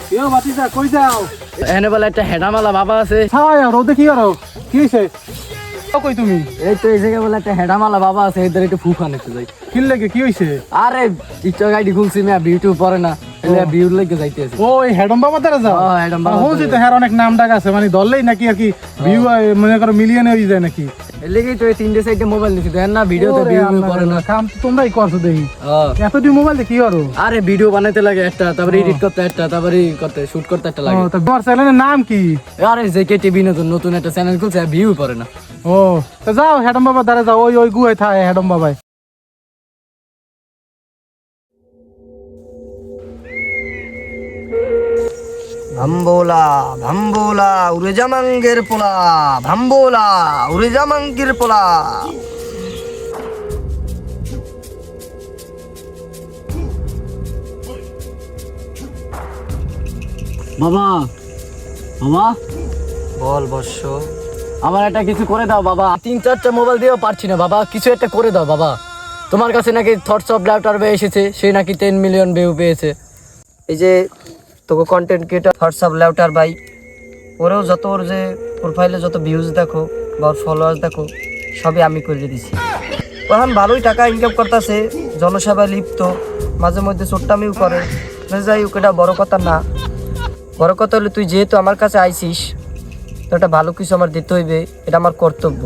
কেউ বাতিজা কই যাও? এনে বলে একটা হেডামালা বাবা আছে। ছাই আর ওদের কি করো? কি হইছে? কই তুমি? এই তো এই জায়গায় বলে একটা হেডামালা বাবা আছে, এদের একটু ফুফা নিতে যাই। কি লাগে কি হইছে? আরে টিকটক আইডি খুলছি না, ভিউ পরে না, এলে ভিউ লেগে যাইতেছে। ওই হেডম বাবা দ্বারা যাও? হ্যাঁ, হেডম বাবা হচ্ছে তো, হ্যাঁ অনেক নাম ডাক আছে, মানে ধরলেই নাকি আর কি ভিউ মনে করো মিলিয়নে হয়ে যায় নাকি? এর লেগেই তো এই তিনটে সাইডে মোবাইল নিছি, দেন না ভিডিওতে ভিউ পরে না। কাম তো তোমরাই করছো দেখি। হ্যাঁ। এতটি মোবাইল দিয়ে কি করো? আরে ভিডিও বানাইতে লাগে একটা, তারপরে এডিট করতে একটা, তারপরে করতে শুট করতে একটা লাগে। তো তোমার চ্যানেলের নাম কি? আরে জেকে টিভি নতুন একটা চ্যানেল খুলছে, ভিউ পরে না। ও তো যাও হেডম বাবা দ্বারা যাও, ওই ওই গুহায় থাকে হেডম বাবাই। ভাম্বোলা ভাম্বোলা উড়ে জামাঙ্গের পোলা, ভাম্বোলা উড়ে জামাঙ্গের পোলা। বাবা, বাবা বল বর্ষ। আমার একটা কিছু করে দাও বাবা, 3-4টা মোবাইল দিয়েও পারছি না বাবা, কিছু একটা করে দাও বাবা। তোমার কাছে নাকি থটস অফ ল্যাপটপ এসেছে, সে নাকি 10 মিলিয়ন ভিউ পেয়েছে। এই যে তোকে কন্টেন্ট ক্রিয়েটর হোয়াটসঅ্যাপ লেউটার ভাই, ওরেও যত ওর যে প্রোফাইলে যত ভিউজ দেখো বা ওর ফলোয়ার্স দেখো, সবই আমি করে দিছি। এখন ভালোই টাকা ইনকাম করতেছে, জনসেবায় লিপ্ত, মাঝে মধ্যে চোট্টামিও করে। যাই হোক, এটা বড় কথা না। বড় কথা হলে তুই যেহেতু আমার কাছে আইছিস, তো এটা ভালো কিছু আমার দিতে হইবে, এটা আমার কর্তব্য।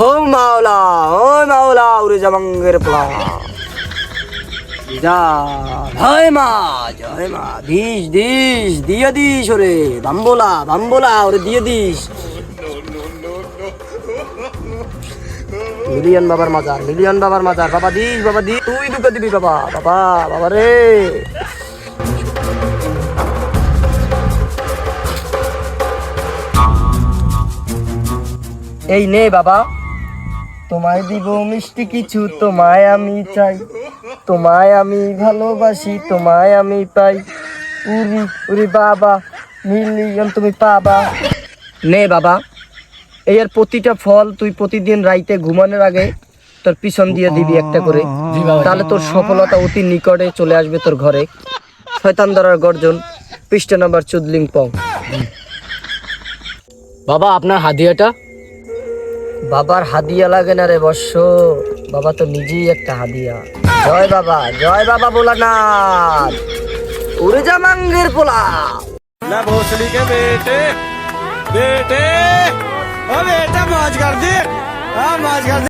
ও মাওলা, ও মাওলা উড়ে জামাঙ্গের পোলা, যা জয় মা, জয় মা, দিস দিস দিয়ে দিস ওরে বাম্বোলা, বাম্বোলা ওরে দিয়ে দিস। মিলিয়ন বাবার মাজার, মিলিয়ন বাবার মাজার, বাবা দিস, বাবা দিস, তুই দুটো দিবি বাবা, বাবা বাবা রে। এই নে বাবা, তোমায় দিব মিষ্টি কিছু, তোমায় আমি চাই, তোমায় আমি ভালোবাসি, তোমায় আমি পাই, উরি উরি বাবা মিলিয়ন তুমি পাবা। নে বাবা, এই আর প্রতিটা ফল তুই প্রতিদিন রাইতে ঘুমানোর আগে তোর পিছন দিয়ে দিবি একটা করে, তাহলে তোর সফলতা অতি নিকটে চলে আসবে তোর ঘরে। শয়তান ধরার গর্জন, পৃষ্ঠা নাম্বার 14 বাবা আপনার হাদিয়াটা। বাবার হাদিয়া লাগে না রে বর্ষ, বাবা তো নিজেই একটা হাদিয়া। জয় বাবা, জয় বাবা ভোলানাথ, উড়ে যা মাঙ্গের পোলা। ना भोसड़ी के बेटे बेटे ओ बेटा मौज कर दे, हाँ मौज कर दे।